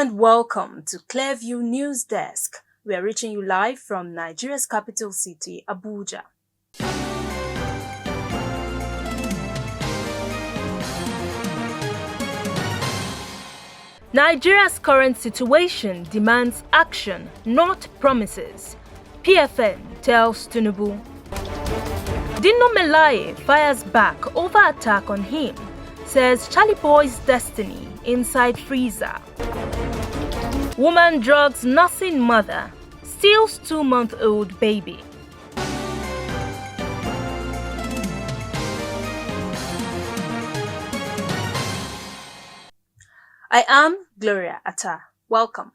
and welcome to Clearview News Desk. We are reaching you live from Nigeria's capital city, Abuja. Nigeria's current situation demands action, not promises. PFN tells Tinubu. Dino Melaye fires back over attack on him, says Charly boy's destiny inside freezer. Woman drugs nursing mother, steals 2-month-old baby. I am Gloria Atta. Welcome.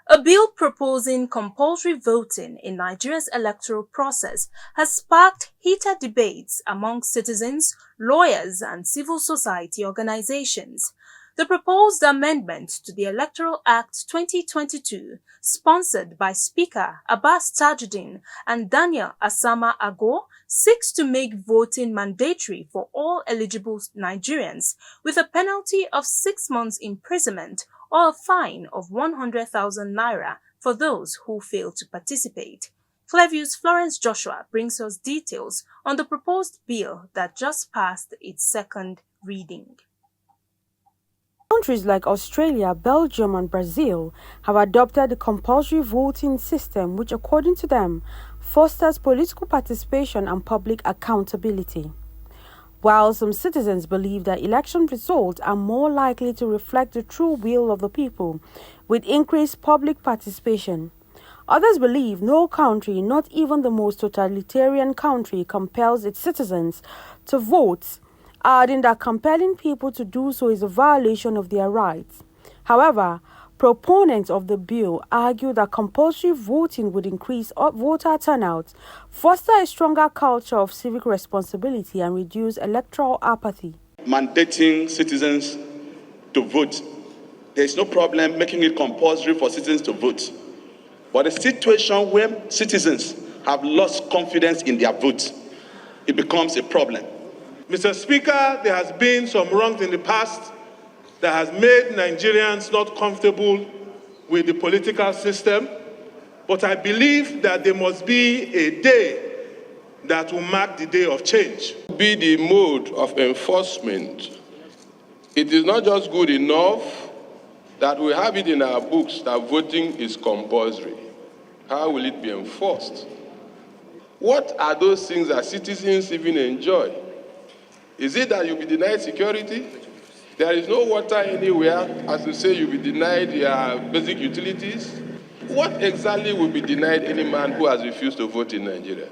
A bill proposing compulsory voting in Nigeria's electoral process has sparked heated debates among citizens, lawyers, and civil society organizations. The proposed amendment to the Electoral Act 2022, sponsored by Speaker Abbas Tajuddin and Daniel Asama Ago, seeks to make voting mandatory for all eligible Nigerians with a penalty of 6 months imprisonment or a fine of 100,000 naira for those who fail to participate. Clearview's Florence Joshua brings us details on the proposed bill that just passed its second reading. Countries like Australia, Belgium, and Brazil have adopted a compulsory voting system which, according to them, fosters political participation and public accountability. While some citizens believe that election results are more likely to reflect the true will of the people with increased public participation, others believe no country, not even the most totalitarian country, compels its citizens to vote, adding that compelling people to do so is a violation of their rights. However, proponents of the bill argue that compulsory voting would increase voter turnout, foster a stronger culture of civic responsibility, and reduce electoral apathy. Mandating citizens to vote. There is no problem making it compulsory for citizens to vote. But a situation where citizens have lost confidence in their vote, it becomes a problem. Mr. Speaker, there has been some wrongs in the past that has made Nigerians not comfortable with the political system, but I believe that there must be a day that will mark the day of change. Be the mode of enforcement. It is not just good enough that we have it in our books that voting is compulsory. How will it be enforced? What are those things that citizens even enjoy? Is it that you'll be denied security? There is no water anywhere, as you say, you'll be denied your basic utilities. What exactly will be denied any man who has refused to vote in Nigeria?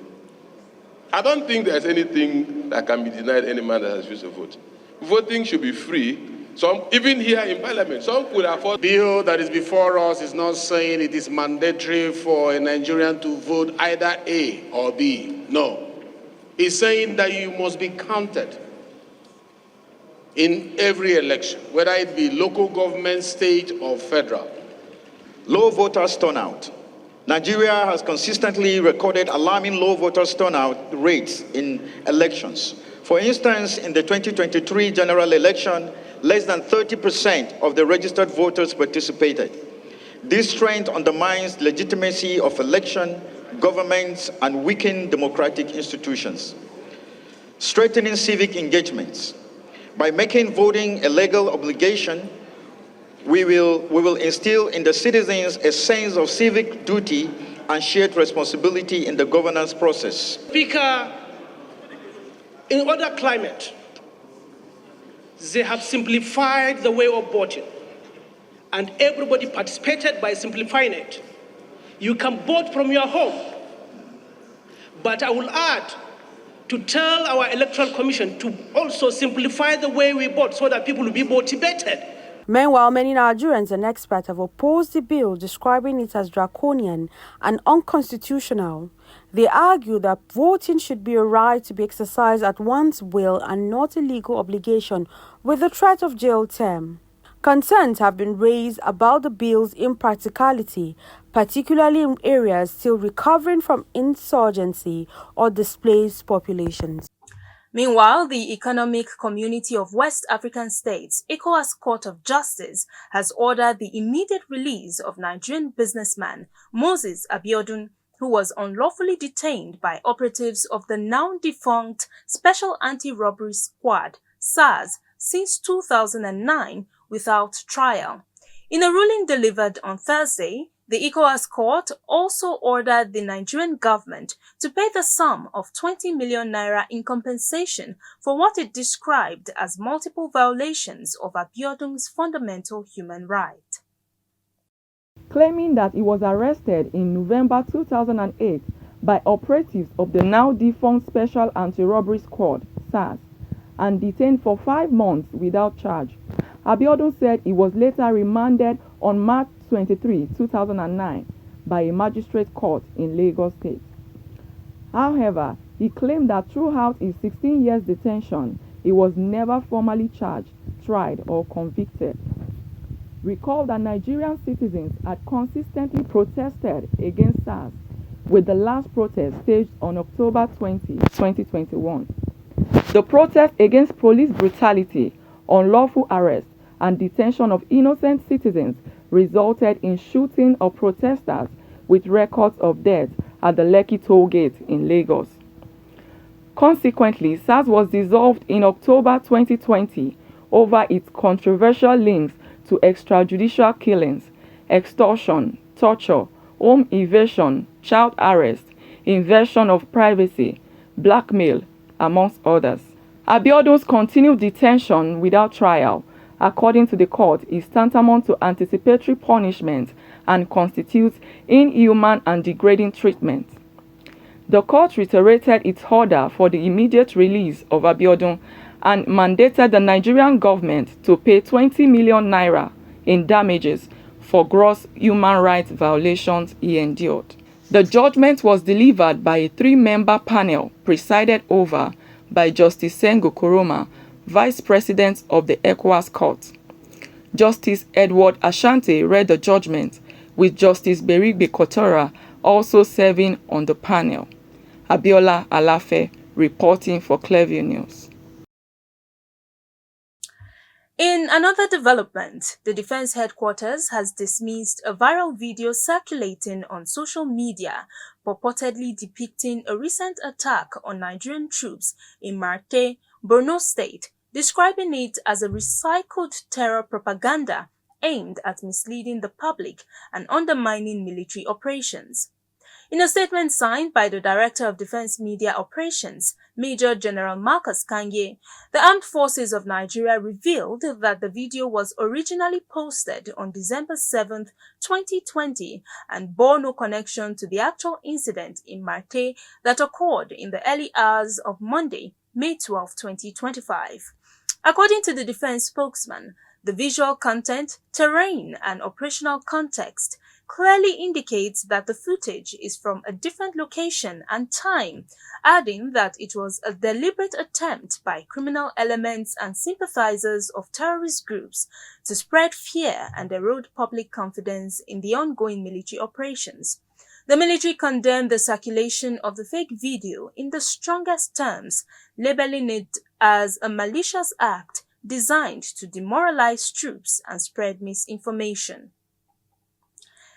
I don't think there's anything that can be denied any man that has refused to vote. Voting should be free. Some, even here in Parliament, some could afford. The bill that is before us is not saying it is mandatory for a Nigerian to vote either A or B. No. It's saying that you must be counted in every election, whether it be local government, state, or federal. Low voters turnout. Nigeria has consistently recorded alarming low voters turnout rates in elections. For instance, in the 2023 general election, less than 30% of the registered voters participated. This trend undermines legitimacy of election, governments, and weakened democratic institutions. Strengthening civic engagements. By making voting a legal obligation, we will instill in the citizens a sense of civic duty and shared responsibility in the governance process. Speaker, in other climate, they have simplified the way of voting, and everybody participated by simplifying it. You can vote from your home, but I will add to tell our Electoral Commission to also simplify the way we vote so that people will be motivated. Meanwhile, many Nigerians and experts have opposed the bill, describing it as draconian and unconstitutional. They argue that voting should be a right to be exercised at one's will and not a legal obligation with the threat of jail term. Concerns have been raised about the bill's impracticality, particularly in areas still recovering from insurgency or displaced populations. Meanwhile, the Economic Community of West African States, ECOWAS Court of Justice, has ordered the immediate release of Nigerian businessman Moses Abiodun, who was unlawfully detained by operatives of the now-defunct Special Anti-Robbery Squad, SARS, since 2009 without trial. In a ruling delivered on Thursday, the ECOWAS court also ordered the Nigerian government to pay the sum of 20 million naira in compensation for what it described as multiple violations of Abiodun's fundamental human right. Claiming that he was arrested in November 2008 by operatives of the now-defunct Special Anti-Robbery Squad, SARS, and detained for 5 months without charge, Abiodun said he was later remanded on March 23, 2009 by a magistrate court in Lagos State. However, he claimed that throughout his 16 years detention, he was never formally charged, tried, or convicted. Recall that Nigerian citizens had consistently protested against SARS, with the last protest staged on October 20, 2021. The protest against police brutality, unlawful arrest, and detention of innocent citizens resulted in shooting of protesters with records of deaths at the Lekki toll gate in Lagos. Consequently, SARS was dissolved in October 2020 over its controversial links to extrajudicial killings, extortion, torture, home invasion, child arrest, invasion of privacy, blackmail, amongst others. Abiodun's continued detention without trial, according to the court, is tantamount to anticipatory punishment and constitutes inhuman and degrading treatment. The court reiterated its order for the immediate release of Abiodun and mandated the Nigerian government to pay 20 million naira in damages for gross human rights violations he endured. The judgment was delivered by a 3-member panel presided over by Justice Sengo Koroma, Vice President of the ECOWAS Court. Justice Edward Ashanti read the judgment, with Justice Berigbe Kotora also serving on the panel. Abiola Alafe reporting for Clearview News. In another development, the Defense Headquarters has dismissed a viral video circulating on social media purportedly depicting a recent attack on Nigerian troops in Marte, Borno State, describing it as a recycled terror propaganda aimed at misleading the public and undermining military operations. In a statement signed by the Director of Defense Media Operations, Major General Marcus Kanye, the Armed Forces of Nigeria revealed that the video was originally posted on December 7, 2020 and bore no connection to the actual incident in Marte that occurred in the early hours of Monday, May 12, 2025. According to the defense spokesman, the visual content, terrain, and operational context clearly indicates that the footage is from a different location and time, adding that it was a deliberate attempt by criminal elements and sympathizers of terrorist groups to spread fear and erode public confidence in the ongoing military operations. The military condemned the circulation of the fake video in the strongest terms, labeling it as a malicious act designed to demoralize troops and spread misinformation.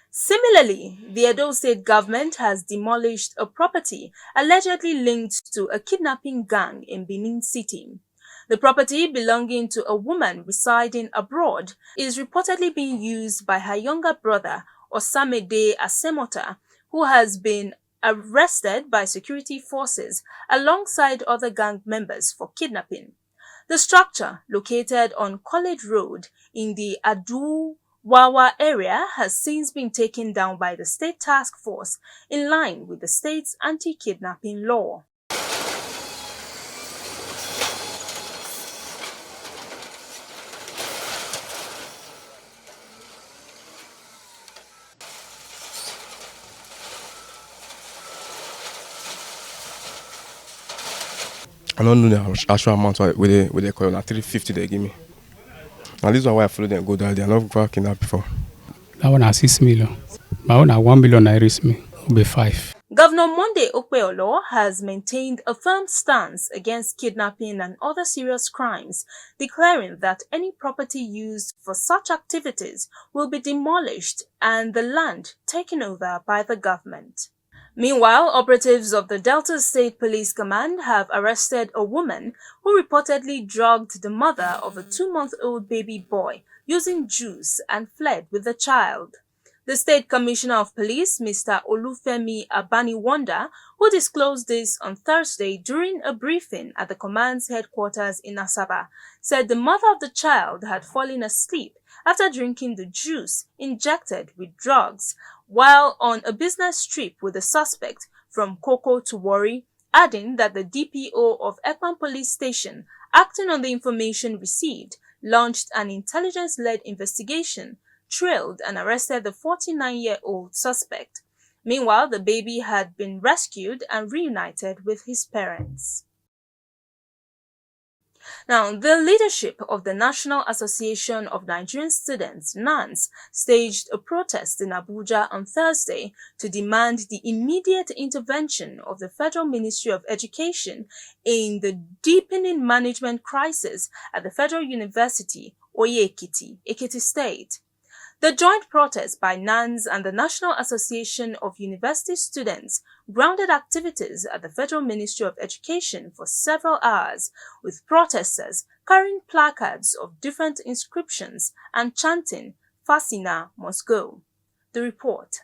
Similarly, the Edo State government has demolished a property allegedly linked to a kidnapping gang in Benin City. The property, belonging to a woman residing abroad, is reportedly being used by her younger brother, Osamede Asemota, who has been arrested by security forces alongside other gang members for kidnapping. The structure, located on College Road in the Adu-Wawa area, has since been taken down by the State Task Force in line with the state's anti-kidnapping law. I don't know the actual amount with the call, like 350 they give me. And this is why I follow them go there. They are not working that before. That one has 6 million. My own 1 million naira me will be 5. Governor Monday Okpeolo has maintained a firm stance against kidnapping and other serious crimes, declaring that any property used for such activities will be demolished and the land taken over by the government. Meanwhile, operatives of the Delta State Police Command have arrested a woman who reportedly drugged the mother of a 2-month-old baby boy using juice and fled with the child. The State Commissioner of Police, Mr. Olufemi Abaniwanda, who disclosed this on Thursday during a briefing at the command's headquarters in Asaba, said the mother of the child had fallen asleep after drinking the juice injected with drugs while on a business trip with the suspect from Koko to Warri, adding that the DPO of Ekpan Police Station, acting on the information received, launched an intelligence-led investigation, trailed and arrested the 49-year-old suspect. Meanwhile, the baby had been rescued and reunited with his parents. Now, the leadership of the National Association of Nigerian Students, NANS, staged a protest in Abuja on Thursday to demand the immediate intervention of the Federal Ministry of Education in the deepening management crisis at the Federal University, Oye-Ekiti, Ekiti State. The joint protest by NANS and the National Association of University Students grounded activities at the Federal Ministry of Education for several hours, with protesters carrying placards of different inscriptions and chanting, "Fasina must go." The report.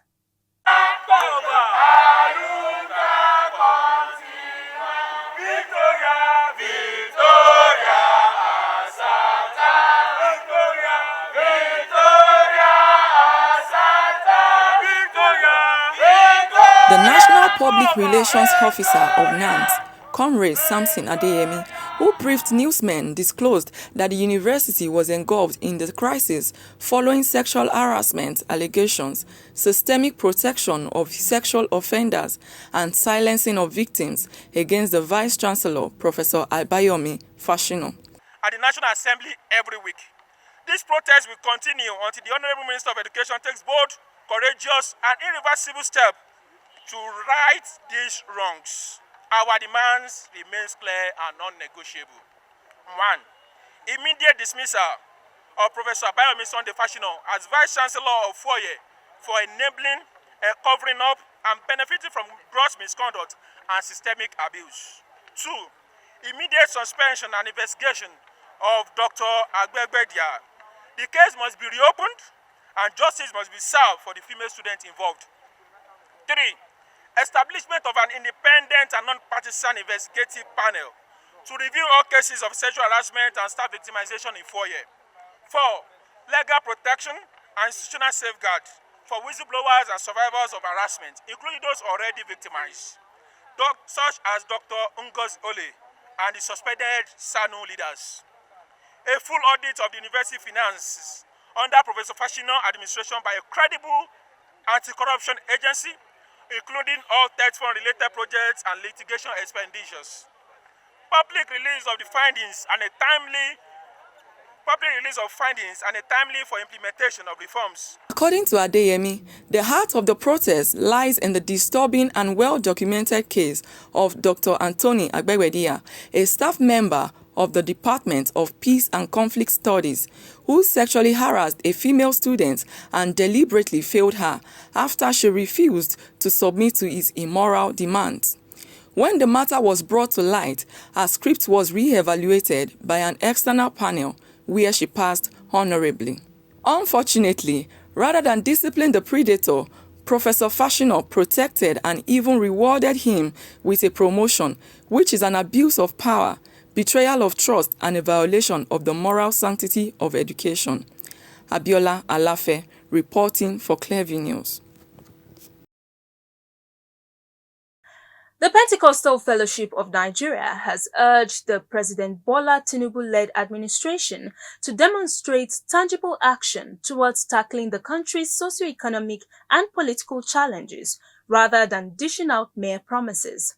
The National Public Relations Officer of NANS, Comrade Samson Adeyemi, who briefed newsmen, disclosed that the university was engulfed in the crisis following sexual harassment allegations, systemic protection of sexual offenders, and silencing of victims against the Vice-Chancellor, Professor Abayomi Fashino. At the National Assembly every week. This protest will continue until the Honorable Minister of Education takes bold, courageous, and irreversible steps to right these wrongs. Our demands remains clear and non-negotiable. 1. Immediate dismissal of Professor Abayomi Fashino as Vice-Chancellor of Foye for enabling, covering up, and benefiting from gross misconduct and systemic abuse. 2. Immediate suspension and investigation of Dr. Agbegbedia. The case must be reopened and justice must be served for the female student involved. 3. Establishment of an independent and non-partisan investigative panel to review all cases of sexual harassment and staff victimization in Foye. 4. Legal protection and institutional safeguard for whistleblowers and survivors of harassment, including those already victimized, such as Dr. Ngozi Ole and the suspended SANU leaders. A full audit of the university finances under Professor Fashino administration by a credible anti-corruption agency, including all tax fund-related projects and litigation expenditures. Public release of findings and a timely for implementation of reforms. According to Adeyemi, the heart of the protest lies in the disturbing and well-documented case of Dr. Anthony Agbegbedia, a staff member of the Department of Peace and Conflict Studies, who sexually harassed a female student and deliberately failed her after she refused to submit to his immoral demands. When the matter was brought to light, her script was re-evaluated by an external panel where she passed honorably. Unfortunately, rather than discipline the predator, Professor Fashino protected and even rewarded him with a promotion, which is an abuse of power, betrayal of trust, and a violation of the moral sanctity of education. Abiola Alafe, reporting for Clearview News. The Pentecostal Fellowship of Nigeria has urged the President Bola Tinubu-led administration to demonstrate tangible action towards tackling the country's socio-economic and political challenges rather than dishing out mere promises.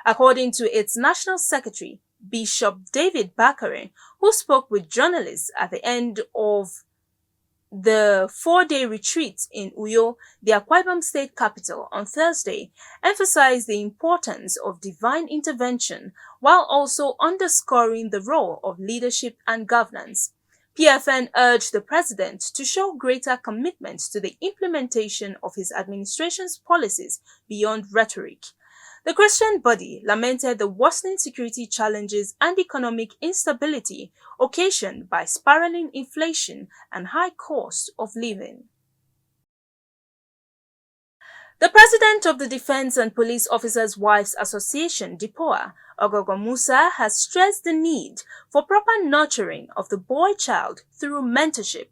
According to its National Secretary, Bishop David Bakare, who spoke with journalists at the end of The 4-day retreat in Uyo, the Akwa Ibom state capital, on Thursday emphasized the importance of divine intervention while also underscoring the role of leadership and governance. PFN urged the president to show greater commitment to the implementation of his administration's policies beyond rhetoric. The Christian body lamented the worsening security challenges and economic instability occasioned by spiraling inflation and high cost of living. The president of the Defense and Police Officers' Wives Association, DIPOA, Ogogo Musa, has stressed the need for proper nurturing of the boy child through mentorship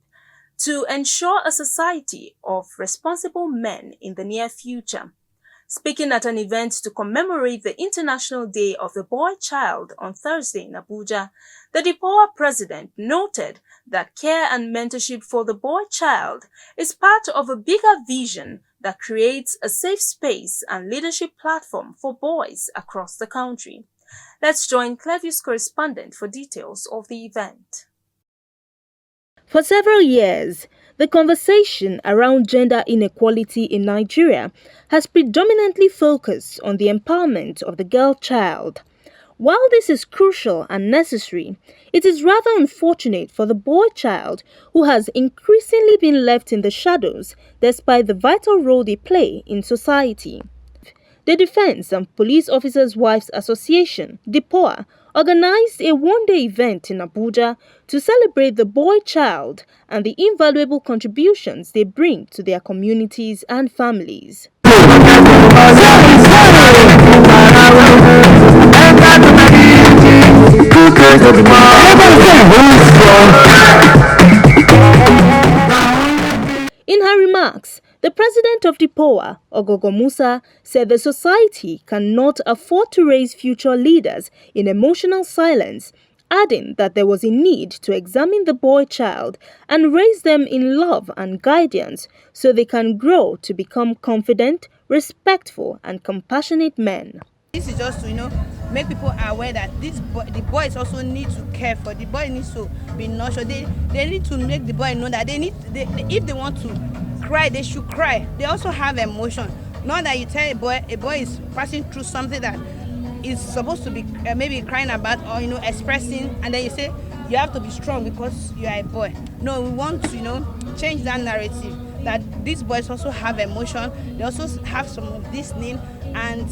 to ensure a society of responsible men in the near future. Speaking at an event to commemorate the International Day of the Boy Child on Thursday in Abuja, the DIPOA president noted that care and mentorship for the boy child is part of a bigger vision that creates a safe space and leadership platform for boys across the country. Let's join Clevius correspondent for details of the event. For several years, the conversation around gender inequality in Nigeria has predominantly focused on the empowerment of the girl child. While this is crucial and necessary, it is rather unfortunate for the boy child who has increasingly been left in the shadows despite the vital role they play in society. The Defense and Police Officers' Wives Association, DIPOA, organized a one-day event in Abuja to celebrate the boy child and the invaluable contributions they bring to their communities and families. In her remarks, the president of DIPOA, Ogogo Musa, said the society cannot afford to raise future leaders in emotional silence, adding that there was a need to examine the boy child and raise them in love and guidance so they can grow to become confident, respectful, and compassionate men. This is just to, make people aware that the boys also need to care for. The boy needs to be nurtured. They need to make the boy know that if they want to cry, they should cry. They also have emotion. Not that you tell a boy is passing through something that is supposed to be maybe crying about or expressing, and then you say you have to be strong because you are a boy. No, we want to change that narrative that these boys also have emotion. They also have some of listening, and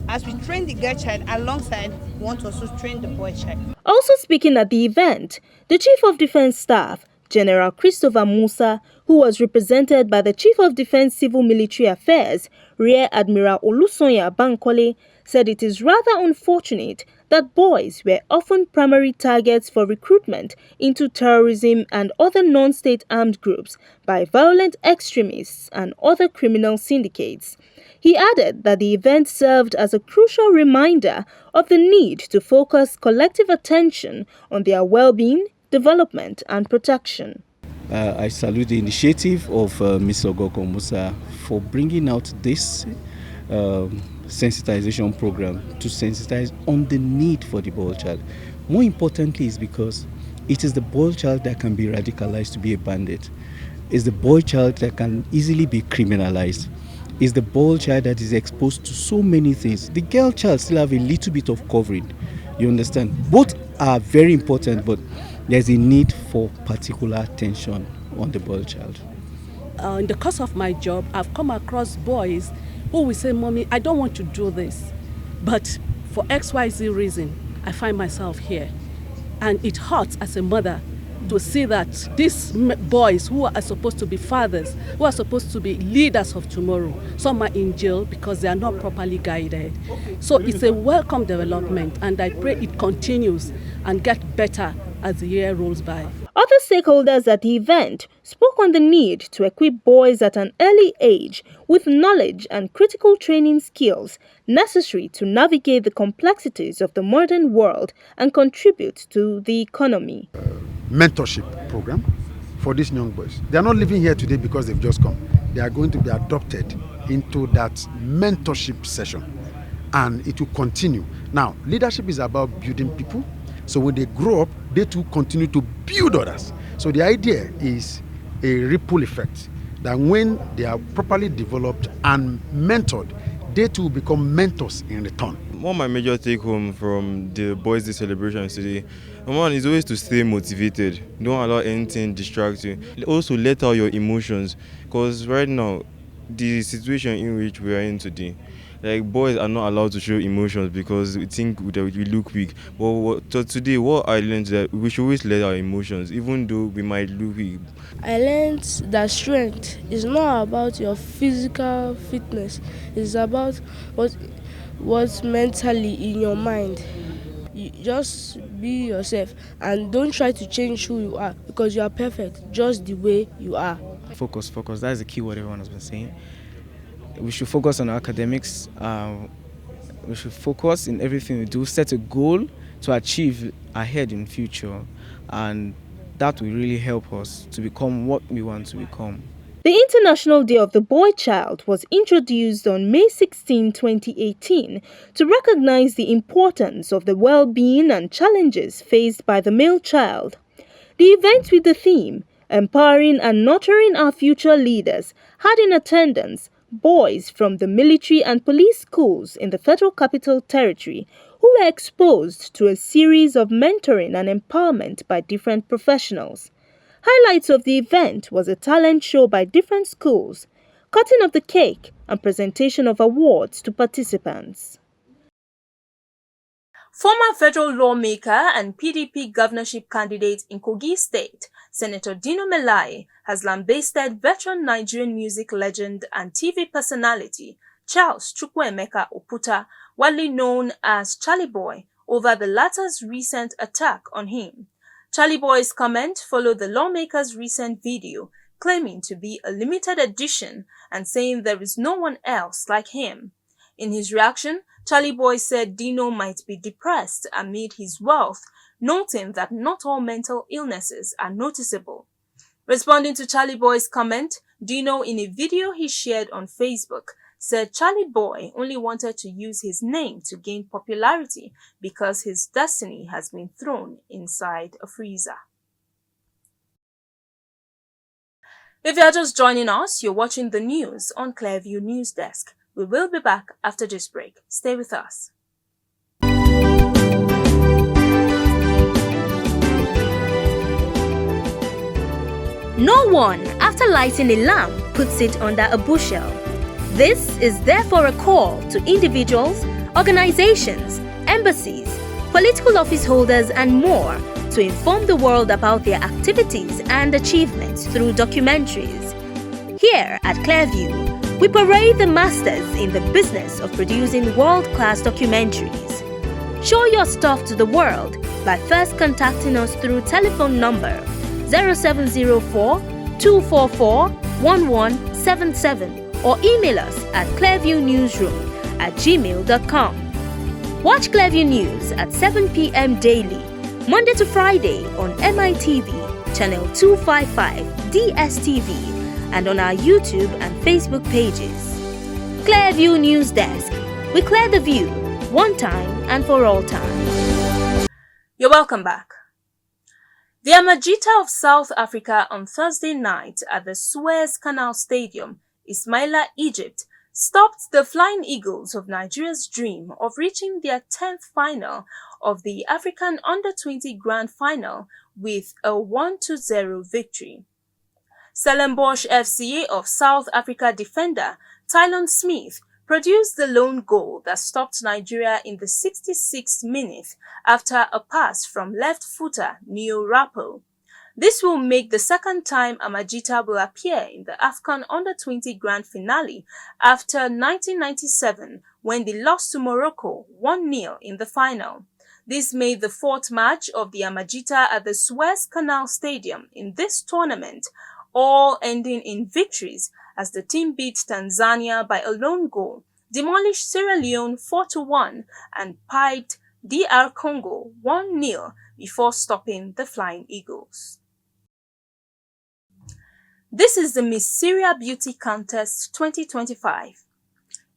as we train the girl child alongside, we want to also train the boy child. Also speaking at the event, the Chief of Defense Staff, General Christopher Musa, who was represented by the Chief of Defense Civil Military Affairs, Rear Admiral Olusoya Bankole, said it is rather unfortunate that boys were often primary targets for recruitment into terrorism and other non-state armed groups by violent extremists and other criminal syndicates. He added that the event served as a crucial reminder of the need to focus collective attention on their well-being, development, and protection. I salute the initiative of Mr. Ogogo Musa for bringing out this sensitization program to sensitize on the need for the boy child. More importantly is because it is the boy child that can be radicalized to be a bandit. It's the boy child that can easily be criminalized. Is the boy child that is exposed to so many things. The girl child still have a little bit of covering. You understand? Both are very important, but there's a need for particular attention on the boy child. In the course of my job, I've come across boys who will say, "Mommy, I don't want to do this, but for XYZ reason, I find myself here." And it hurts as a mother to see that these boys who are supposed to be fathers, who are supposed to be leaders of tomorrow, some are in jail because they are not properly guided. So it's a welcome development, and I pray it continues and gets better as the year rolls by. Other stakeholders at the event spoke on the need to equip boys at an early age with knowledge and critical training skills necessary to navigate the complexities of the modern world and contribute to the economy. Mentorship program for these young boys. They are not living here today because they've just come. They are going to be adopted into that mentorship session, and it will continue. Now, leadership is about building people. So when they grow up, they too continue to build others. So the idea is a ripple effect that when they are properly developed and mentored, they too become mentors in return. One of my major take home from the Boys' Day celebrations today, number one is always to stay motivated. Don't allow anything distract you. Also let out your emotions, because right now, the situation in which we are in today, like boys are not allowed to show emotions because we think that we look weak. But today, what I learned is that we should always let our emotions, even though we might look weak. I learned that strength is not about your physical fitness. It's about what's mentally in your mind. You just be yourself and don't try to change who you are, because you are perfect just the way you are. Focus. That's the key word everyone has been saying. We should focus on our academics. We should focus in everything we do, set a goal to achieve ahead in future, and that will really help us to become what we want to become. The International Day of the Boy Child was introduced on May 16, 2018 to recognize the importance of the well-being and challenges faced by the male child. The event, with the theme, Empowering and Nurturing Our Future Leaders, had in attendance boys from the military and police schools in the Federal Capital Territory who were exposed to a series of mentoring and empowerment by different professionals. Highlights of the event was a talent show by different schools, cutting of the cake, and presentation of awards to participants. Former federal lawmaker and PDP governorship candidate in Kogi State, Senator Dino Melaye, has lambasted veteran Nigerian music legend and TV personality Charles Chukwuemeka Oputa, widely known as Charly Boy, over the latter's recent attack on him. Charly Boy's comment followed the lawmaker's recent video, claiming to be a limited edition and saying there is no one else like him. In his reaction, Charly Boy said Dino might be depressed amid his wealth, noting that not all mental illnesses are noticeable. Responding to Charly Boy's comment, Dino, in a video he shared on Facebook, said Charly Boy only wanted to use his name to gain popularity because his destiny has been thrown inside a freezer. If you are just joining us, you're watching the news on Clearview News Desk. We will be back after this break. Stay with us. No one, after lighting a lamp, puts it under a bushel. This is therefore a call to individuals, organizations, embassies, political office holders, and more to inform the world about their activities and achievements through documentaries. Here at Clearview, we parade the masters in the business of producing world-class documentaries. Show your stuff to the world by first contacting us through telephone number 0704 244 1177 or email us at clearviewnewsroom@gmail.com. Watch Clearview News at 7 p.m. daily, Monday to Friday on MITV, channel 255, DSTV, and on our YouTube and Facebook pages. Clearview News Desk. We clear the view, one time and for all time. You're welcome back. The Amajita of South Africa on Thursday night at the Suez Canal Stadium, Ismaila, Egypt, stopped the Flying Eagles of Nigeria's dream of reaching their 10th final of the African Under-20 Grand Final with a 1-0 victory. Stellenbosch FC of South Africa defender Tylon Smith produced the lone goal that stopped Nigeria in the 66th minute after a pass from left-footer Neo Rapo. This will make the second time Amajita will appear in the AFCON Under-20 Grand Finale after 1997 when they lost to Morocco 1-0 in the final. This made the fourth match of the Amajita at the Suez Canal Stadium in this tournament, all ending in victories as the team beat Tanzania by a lone goal, demolished Sierra Leone 4-1 and piped DR Congo 1-0 before stopping the Flying Eagles. This is the Miss Syria Beauty Contest 2025.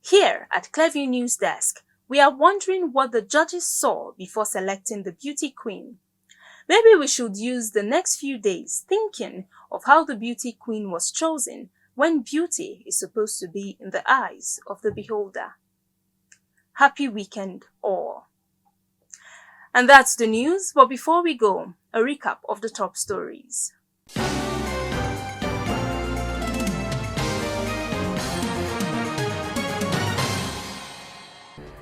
Here at Clearview News Desk, we are wondering what the judges saw before selecting the beauty queen. Maybe we should use the next few days thinking of how the beauty queen was chosen when beauty is supposed to be in the eyes of the beholder. Happy weekend all. And that's the news, but before we go, a recap of the top stories.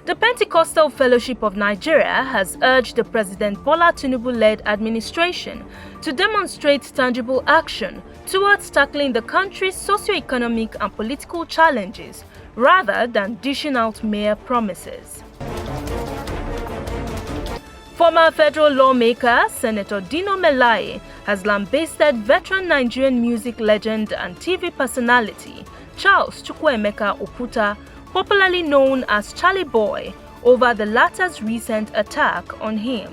The Pentecostal Fellowship of Nigeria has urged the President Bola Tinubu-led administration to demonstrate tangible action towards tackling the country's socio-economic and political challenges rather than dishing out mere promises. Former federal lawmaker Senator Dino Melaye has lambasted veteran Nigerian music legend and TV personality Charles Chukwuemeka Oputa, popularly known as Charly Boy, over the latter's recent attack on him.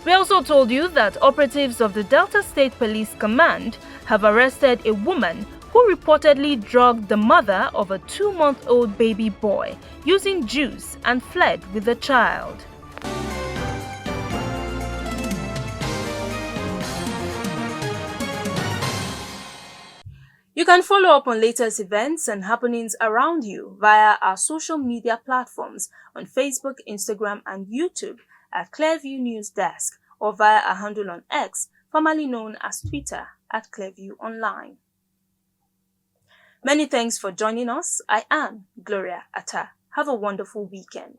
We also told you that operatives of the Delta State Police Command have arrested a woman who reportedly drugged the mother of a 2-month-old baby boy using juice and fled with the child. You can follow up on latest events and happenings around you via our social media platforms on Facebook, Instagram, and YouTube at Clearview News Desk, or via our handle on X, formerly known as Twitter, at Clearview Online. Many thanks for joining us. I am Gloria Atta. Have a wonderful weekend.